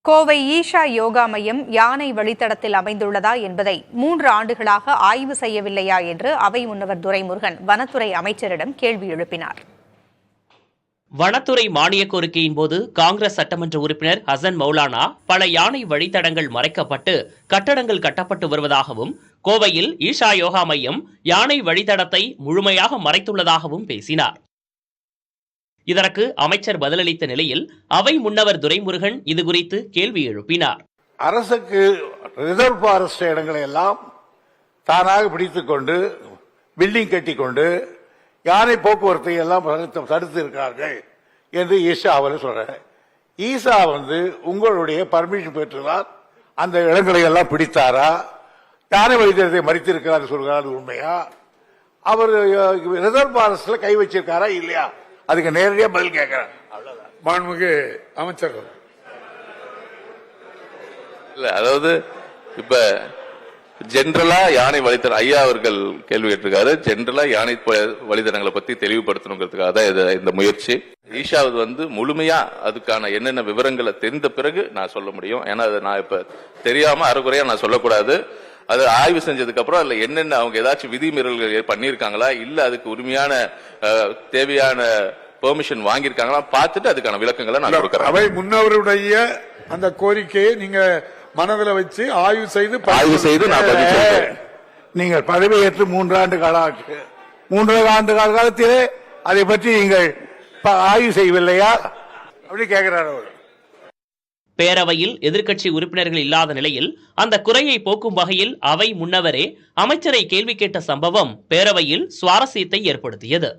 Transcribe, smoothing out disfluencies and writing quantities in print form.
கோவை ஈஷா யோகா மையம் யானை வழித்தடத்தில் அமைந்துள்ளதா என்பதை 3 ஆண்டுகளாக ஆய்வு செய்யவில்லையா என்று அவை முன்னவர் துரைமுருகன் வனத்துறை அமைச்சரிடம் கேள்வி எழுப்பினார். வனத்துறை மானிய கோரிக்கையின் போது காங்கிரஸ் சட்டமன்ற உறுப்பினர் ஹசன் மௌலானா பல யானை வழித்தடங்கள் மறைக்கப்பட்டு கட்டடங்கள் கட்டப்பட்டு வருவதாகவும், கோவையில் ஈஷா யோகா மையம் யானை வழித்தடத்தை முழுமையாக மறைத்துள்ளதாகவும் பேசினார். இதற்கு அமைச்சர் பதிலளித்த நிலையில் அவை முன்னவர் துரைமுருகன் இதுகுறித்து கேள்வி எழுப்பினார். அரசுக்கு ரிசர்வ் ஃபாரஸ்ட் இடங்களை எல்லாம் தானாக பிடித்துக் கொண்டு பில்டிங் கட்டிக்கொண்டு யானை போக்குவரத்தை எல்லாம் தடுத்து இருக்கிறார்கள் என்று ஈஷா அவர் சொல்றாரு. ஈஷா உங்களுடைய பர்மிஷன் பெற்றுதான் அந்த இடங்களை எல்லாம் பிடித்தாரா, யானை வழித்தடத்தை மறித்திருக்கிறார் சொல்கிறார், உண்மையா? அவர் ரிசர்வ் ஃபாரஸ்ட்ல கை வச்சிருக்காரா இல்லையா? அதுக்கு நேரடியா பதில் கேட்கிறேன். மாண்புமிகு அமைச்சர் இல்ல, அதாவது இப்ப ஜென்ரலா யானை வழித்தடம் ஐயா அவர்கள் கேள்வி கேட்டிருக்காரு. ஜென்ரலா யானை வழித்தடங்களை பத்தி தெளிவுபடுத்தணுங்கிறதுக்காக தான் இந்த முயற்சி. ஈஷாவது முழுமையா அதுக்கான என்னென்ன விவரங்களை தெரிந்த பிறகு நான் சொல்ல முடியும். ஏன்னா அதை நான் இப்ப தெரியாம அரைக்குறையா நான் சொல்லக்கூடாது. அது ஆய்வு செஞ்சதுக்கு அப்புறம் அதுல என்னென்ன அவங்க ஏதாச்சும் விதிமீறல்கள் பண்ணிருக்காங்களா, இல்ல அதுக்கு உரிமையான தேவையான பெர்மிஷன் வாங்கியிருக்காங்களா பார்த்துட்டு அதுக்கான விளக்கங்களை நான் கொடுக்கிறேன். அவை முன்னவருடைய அந்த கோரிக்கையை நீங்க மனதில் வச்சு ஆய்வு செய்து நான் நீங்கள் பதவியேற்று 3 ஆண்டு காலம் ஆச்சு. 3 ஆண்டு காலத்திலே அதை பற்றி நீங்கள் ஆய்வு செய்யவில்லையா அப்படி கேட்கிறார் அவர். பேரவையில் எதிர்க்கட்சி உறுப்பினர்கள் இல்லாத நிலையில் அந்த குறையை போக்கும் வகையில் அவை முன்னவரே அமைச்சரை கேள்வி கேட்ட சம்பவம் பேரவையில் சுவாரஸ்யத்தை ஏற்படுத்தியது.